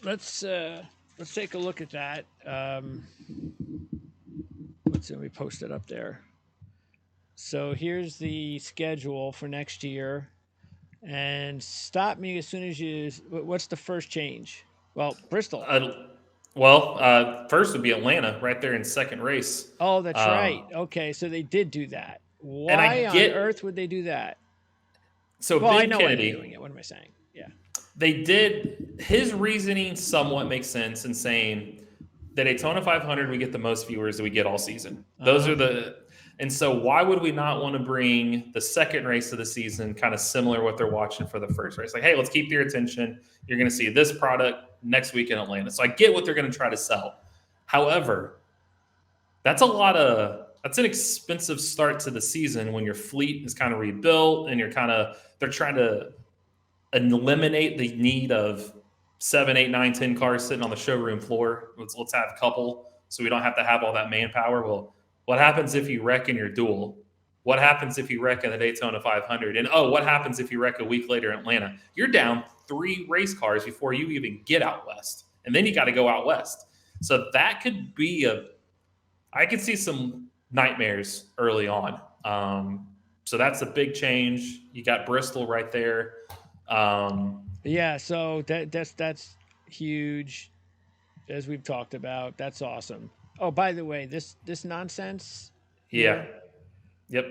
let's take a look at that. Let's see, we post it up there. So here's the schedule for next year. And stop me as soon as you. What's the first change? Well, Bristol. Uh, first would be Atlanta, right there in second race. Oh, that's right. Um, Okay, so they did do that. and I Why on earth get would they do that? so Well, I Ben know why they're doing Kennedy. it. What am I saying? Yeah. They did his reasoning somewhat makes sense in saying the Daytona 500 we get the most viewers that we get all season. Uh Those huh. are the and so why would we not want to bring the second race of the season kind of similar to what they're watching for the first race? Like, hey, let's keep your attention. You're going to see this product next week in Atlanta. So I get what they're going to try to sell. However, that's an expensive start to the season when your fleet is kind of rebuilt and they're trying to eliminate the need of 7, 8, 9, 10 cars sitting on the showroom floor. Let's have a couple so we don't have to have all that manpower. Well, what happens if you wreck in your duel? What happens if you wreck in the Daytona 500? And what happens if you wreck a week later in Atlanta? You're down 3 race cars before you even get out west. And then you got to go out west. So that could be I could see some nightmares early on. So that's a big change. You got Bristol right there. Um, Yeah. So that's huge, as we've talked about. That's awesome. Oh, by the way, this nonsense yeah. here, Yep.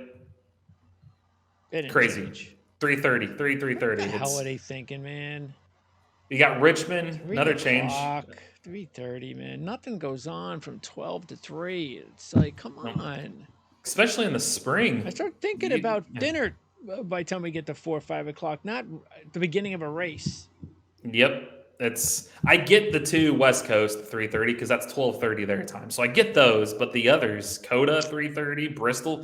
it didn't Crazy. change. 3:30, 3, What 3:30. the hell are It's they thinking, man? you got Richmond, 3 another change. o'clock, 3:30, man. Nothing goes on from 12 to 3. It's like, come Um, on. especially in the I spring. start thinking about dinner by the time we get to 4 or 5 o'clock, not the beginning of a race. Yep. It's I get the two West Coast 3:30 because that's 12:30 their time. So I get those, but the others, Coda 3:30, Bristol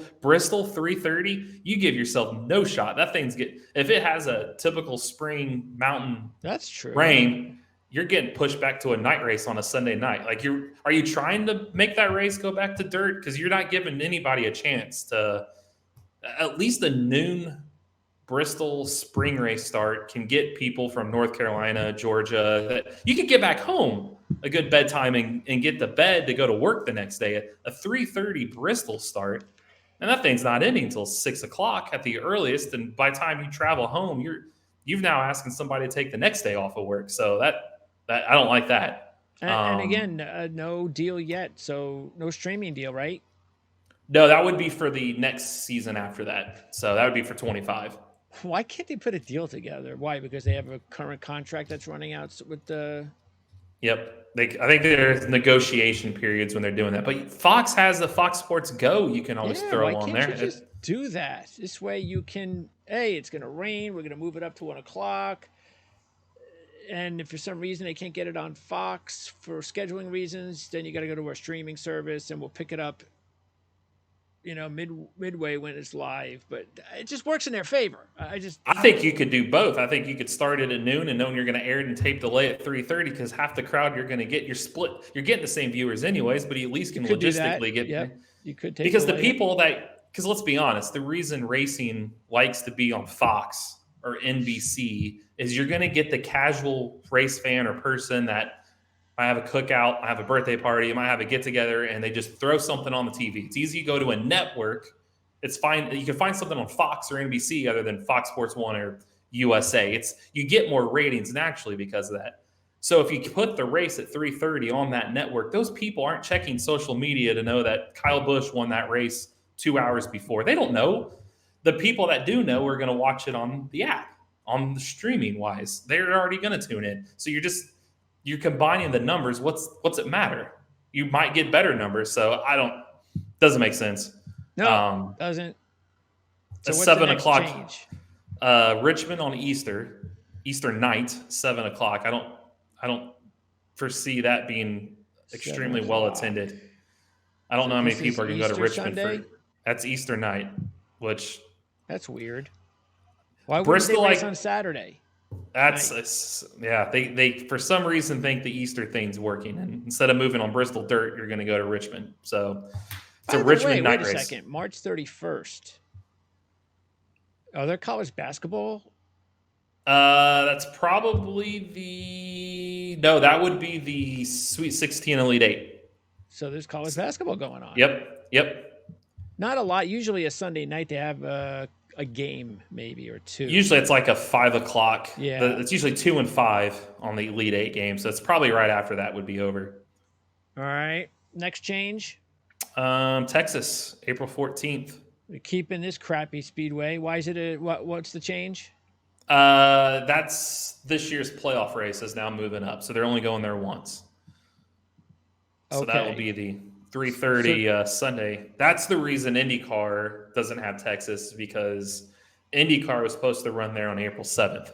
3:30, you give yourself no shot. That thing's get if it has a typical spring mountain That's true. rain, you're getting pushed back to a night race on a Sunday night. Like are you trying to make that race go back to dirt because you're not giving anybody a chance to at least a noon Bristol spring race start can get people from North Carolina, Georgia, that you could get back home a good bedtime and get to bed to go to work the next day. A 3:30 Bristol start, and that thing's not ending until 6 o'clock at the earliest. And by the time you travel home, you've now asking somebody to take the next day off of work. So that I don't like that. And again, no deal yet. So no streaming deal, right? No, that would be for the next season after that. So that would be for 25. Why can't they put a deal together? Why? Because they have a current contract that's running out with the. Yep. I think there's negotiation periods when they're doing that. But Fox has the Fox Sports Go you can always Yeah, why throw on can't there. you just do that? This way you can, hey, it's going to rain. We're going to move it up to 1 o'clock. And if for some reason they can't get it on Fox for scheduling reasons, then you got to go to our streaming service and we'll pick it up, midway when it's live. But it just works in their favor. I just, I think you could do both. I think you could start it at noon and knowing you're going to air it and tape delay at 3:30 because half the crowd you're going to get you're split. You're getting the same viewers anyways, but you at least you can could do that. logistically get Yep. You could tape because the delay it. people that because let's be honest, the reason racing likes to be on Fox or NBC is you're going to get the casual race fan or person that I have a cookout, I have a birthday party, I might have a get together, and they just throw something on the TV. It's easy to go to a network. It's fine. You can find something on Fox or NBC other than Fox Sports One or USA. It's you get more ratings naturally because of that. So if you put the race at 3:30 on that network, those people aren't checking social media to know that Kyle Busch won that race 2 hours before. They don't know. The people that do know are going to watch it on the app, on the streaming wise. They're already going to tune in. So you're combining the numbers. What's it matter? You might get better numbers. So I don't doesn't make sense. No, Um, doesn't. a So what's the seven next o'clock change? Richmond on Easter night, 7 o'clock. I don't foresee that being Seven extremely well o'clock. attended. I don't So know how many this is people are going to go to Easter Richmond Sunday. for that's Easter night, which That's weird. Why wouldn't they Bristol race on like Saturday that's night? yeah they for some reason think the Easter thing's working and instead of moving on Bristol dirt you're going to go to Richmond. So it's a By the way, Richmond wait night a race. second. March 31st. Are there college basketball? That's probably the no. That would be the Sweet 16 Elite Eight. So there's college basketball going on. Yep. Not a lot. Usually a Sunday night they have a game maybe or two. Usually it's like a 5 o'clock. Yeah. It's usually 2 and 5 on the Elite Eight game, so it's probably right after that would be over. All right. Next change. Texas, April 14th. We're keeping this crappy speedway. Why is it what's the change? That's this year's playoff race is now moving up, so they're only going there once. So that will Okay. be the 3:30 Sunday. That's the reason IndyCar doesn't have Texas, because IndyCar was supposed to run there on April 7th.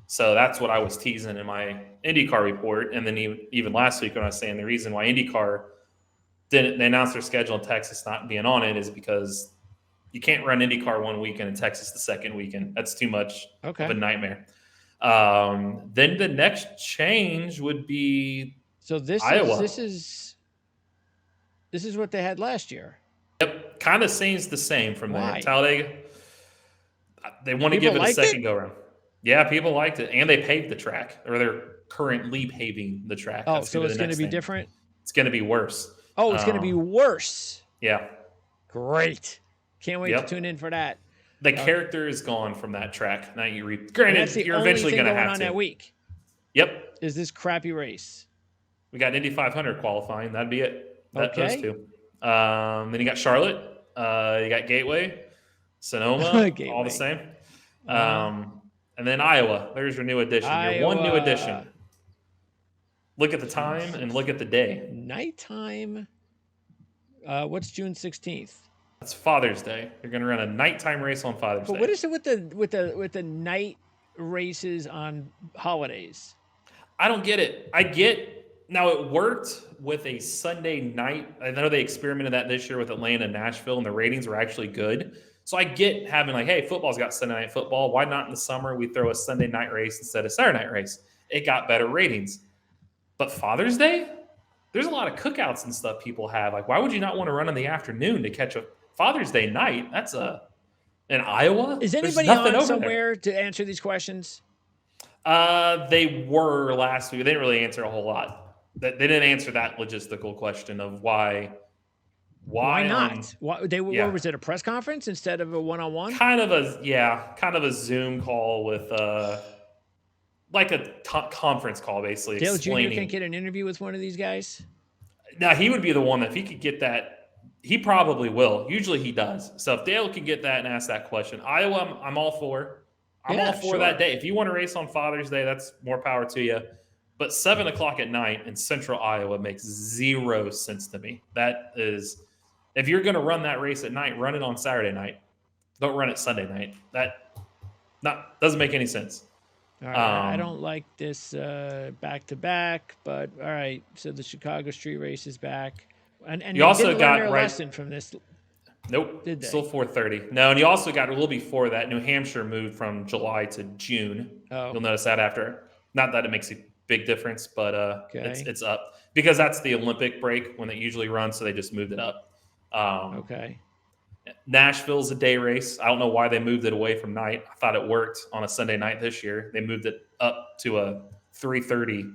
So that's what I was teasing in my IndyCar report, and then even last week when I was saying the reason why IndyCar didn't they announced their schedule in Texas not being on it is because you can't run IndyCar one weekend and Texas the second weekend. That's too much of a Okay. nightmare. Then the next change would be So Iowa. this is what they had last year. Yep, kind of seems the same from there. Why? Talladega, they want to People give it a liked it? second go around. Yeah, people liked it, and they paved the track, or they're currently paving the track. Oh, That's going so to be it's the going to next be thing. different? It's going to be worse. Oh, it's going to be worse. Yeah. Great. Can't wait to Yep. tune in for that. The character is gone from that track. Now And granted, that's the you're only eventually thing going to going have on to. that week. Yep. Is this crappy race? We got Indy 500 qualifying. That'd be it. Those Okay. two. Then you got Charlotte. You got Gateway, Sonoma, Gateway. all the same. And then Iowa. There's your new addition. Your one new addition. Look at the time and look at the day. Nighttime. What's June 16th? That's Father's Day. You're going to run a nighttime race on Father's But Day. what is it with the night races on holidays? I don't get it. Now it worked with a Sunday night. I know they experimented that this year with Atlanta and Nashville, and the ratings were actually good. So I get having like, hey, football's got Sunday night football. Why not in the summer we throw a Sunday night race instead of Saturday night race? It got better ratings. But Father's Day, there's a lot of cookouts and stuff people have. Like, why would you not want to run in the afternoon to catch a Father's Day night? That's in Iowa. Is There's anybody nothing on over somewhere to answer these questions? They were last week. They didn't really answer a whole lot. They didn't answer that logistical question of why not? What Yeah. was it, a press conference instead of a one-on-one? kind of a Zoom call with like a conference call, basically Dale Jr. explaining. can't get an interview with one of these guys? Now he would be the one that if he could get that, he probably will. Usually he does. So if Dale can get that and ask that question, Iowa, I'm all for. I'm all for that day. If you want to race on Father's Day, that's more power to you. But 7 o'clock at night in central Iowa makes zero sense to me. That is, if you're going to run that race at night, run it on Saturday night. Don't run it Sunday night. That doesn't make any sense. All right, I don't like this back to back, but all right. So the Chicago Street Race is back, and You also didn't got learn their right- lesson from this. Nope. Did they? Still 4:30. No, and you also got a little before that. New Hampshire moved from July to June. Oh. You'll notice that after. Not that it makes a big difference, but Okay. it's up because that's the Olympic break when they usually run, so they just moved it up. Okay. Nashville's a day race. I don't know why they moved it away from night. I thought it worked on a Sunday night this year. They moved it up to a 3:30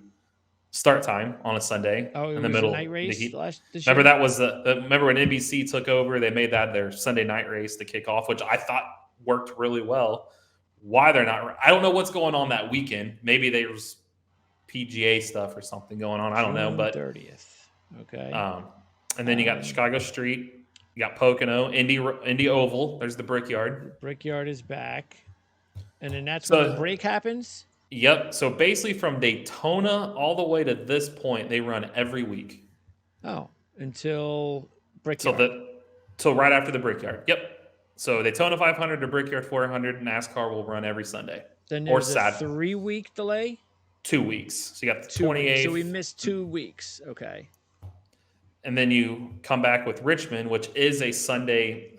start time on a Sunday Oh, it in the was middle a night of the race heat. this Remember year? that was remember when NBC took over, they made that their Sunday night race to kick off, which I thought worked really well. Why they're not, I don't know what's going on that weekend. Maybe there's PGA stuff or something going on. I don't know, June but 30th. Okay. and then you got Chicago Street, you got Pocono, Indy Oval. There's the Brickyard. Brickyard is back, and then that's So- when the break happens. Yep. So basically, from Daytona all the way to this point, they run every week. Oh, until Till Brickyard. till right after the Brickyard. Yep. So Daytona 500 to Brickyard 400, NASCAR will run every Sunday. Then or there's a Saturday. 3-week delay. 2 weeks. So you got the 2 weeks. 28th. So we missed 2 weeks. Okay. And then you come back with Richmond, which is a Sunday.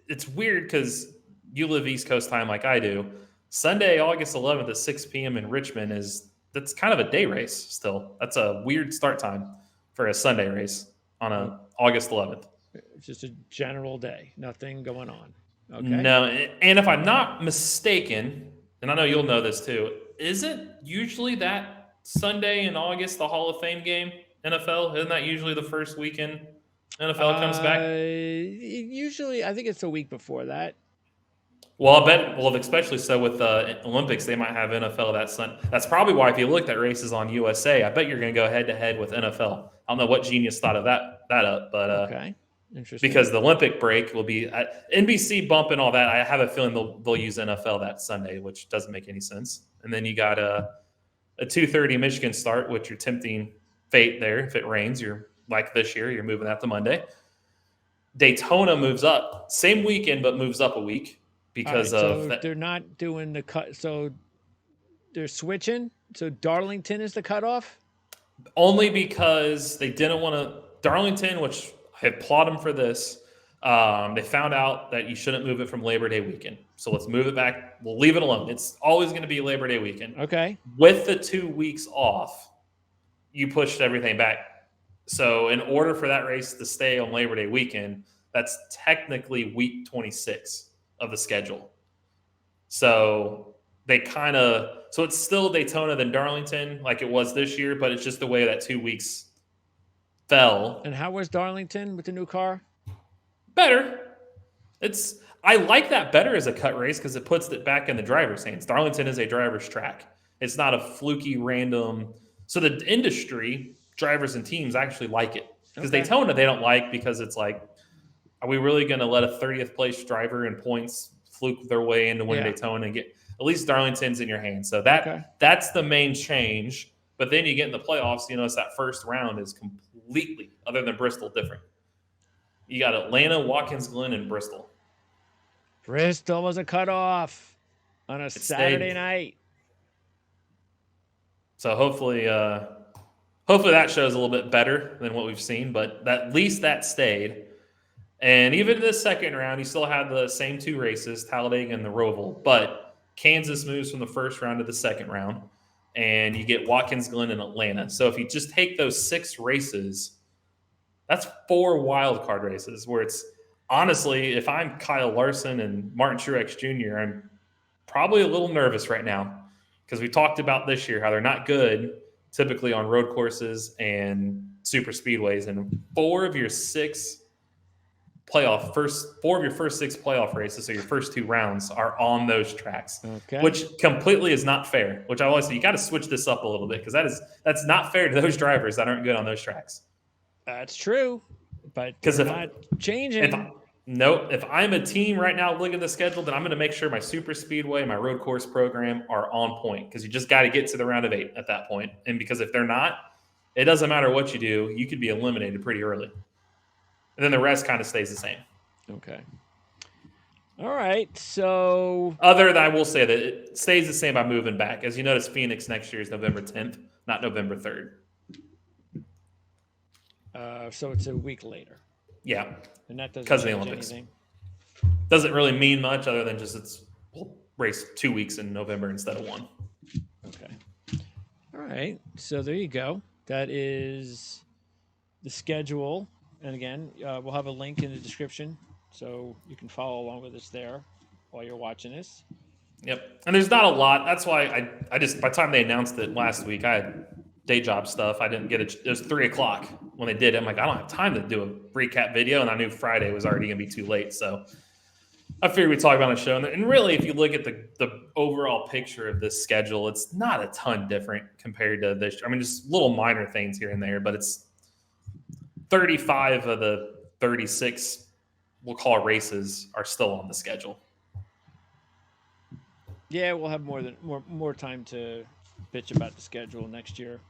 It's weird because you live East Coast time like I do. Sunday, August 11th at 6 p.m. in Richmond that's kind of a day race still. That's a weird start time for a Sunday race on a August 11th. It's just a general day. Nothing going on. Okay. No, and if I'm not mistaken, and I know you'll know this too. Is it usually that Sunday in August, the Hall of Fame game, NFL? Isn't that usually the first weekend NFL comes back? Usually, I think it's a week before that. Well, I bet. Well, especially so with the Olympics, they might have NFL that Sunday. That's probably why if you looked at races on USA, I bet you're going to go head to head with NFL. I don't know what genius thought of that up, but Okay, interesting. because the Olympic break will be NBC bump and all that. I have a feeling they'll use NFL that Sunday, which doesn't make any sense. And then you got a 2:30 Michigan start, which you're tempting fate there. If it rains, you're like this year, you're moving that to Monday. Daytona moves up, same weekend, but moves up a week All because right, of so that. they're not doing the cut. So they're switching. So Darlington is the cutoff. Only because they didn't want to. Darlington, which I applaud them for this, they found out that you shouldn't move it from Labor Day weekend. So let's move it back. We'll leave it alone. It's always going to be Labor Day weekend. Okay. With the 2 weeks off, you pushed everything back. So in order for that race to stay on Labor Day weekend, that's technically week 26 of the schedule. So they kind of so it's still Daytona than Darlington like it was this year, but it's just the way that 2 weeks fell. And how was Darlington with the new car? Better. It's I like that better as a cut race because it puts it back in the driver's hands. Darlington is a driver's track. It's not a fluky random. So the industry, drivers and teams actually like it because Okay. Daytona they don't like because it's like, are we really going to let a 30th place driver in points fluke their way into winning Yeah. Daytona and get at least Darlington's in your hands? So Okay. that's the main change. But then you get in the playoffs, you notice that first round is completely, other than Bristol, different. You got Atlanta, Watkins Glen, and Bristol. Bristol was a cutoff on a It Saturday stayed. night. So hopefully that shows a little bit better than what we've seen. But at least that stayed. And even this second round, you still had the same two races, Talladega and the Roval. But Kansas moves from the first round to the second round, and you get Watkins Glen and Atlanta. So if you just take those 6 races, that's 4 wild card races where it's honestly, if I'm Kyle Larson and Martin Truex Jr., I'm probably a little nervous right now because we talked about this year how they're not good typically on road courses and super speedways. And four of your first 6 playoff races, so your first 2 rounds are on those tracks, Okay. which completely is not fair. Which I always say you got to switch this up a little bit because that's not fair to those drivers that aren't good on those tracks. That's true, but Because they're not changing. if I'm a team right now looking at the schedule, then I'm going to make sure my super speedway, my road course program are on point because you just got to get to the round of 8 at that point. And because if they're not, it doesn't matter what you do, you could be eliminated pretty early. And then the rest kind of stays the same. Okay. All right. So Other than I will say that it stays the same by moving back. As you notice, Phoenix next year is November 10th, not November 3rd. so it's a week later, Yeah, and that doesn't because of the change Olympics. anything. Doesn't really mean much other than just we'll race 2 weeks in November instead of 1. Okay. All right. So there you go. That is the schedule. And again, we'll have a link in the description so you can follow along with us there while you're watching this. Yep. And there's not a lot. That's why I just, by the time they announced it last week, I had day job stuff. I didn't get it. It was 3:00 when they did it. I'm like, I don't have time to do a recap video. And I knew Friday was already going to be too late. So I figured we'd talk about a show. And really, if you look at the overall picture of this schedule, it's not a ton different compared to this. I mean, just little minor things here and there, but it's 35 of the 36 we'll call races are still on the schedule. Yeah, we'll have more time to bitch about the schedule next year.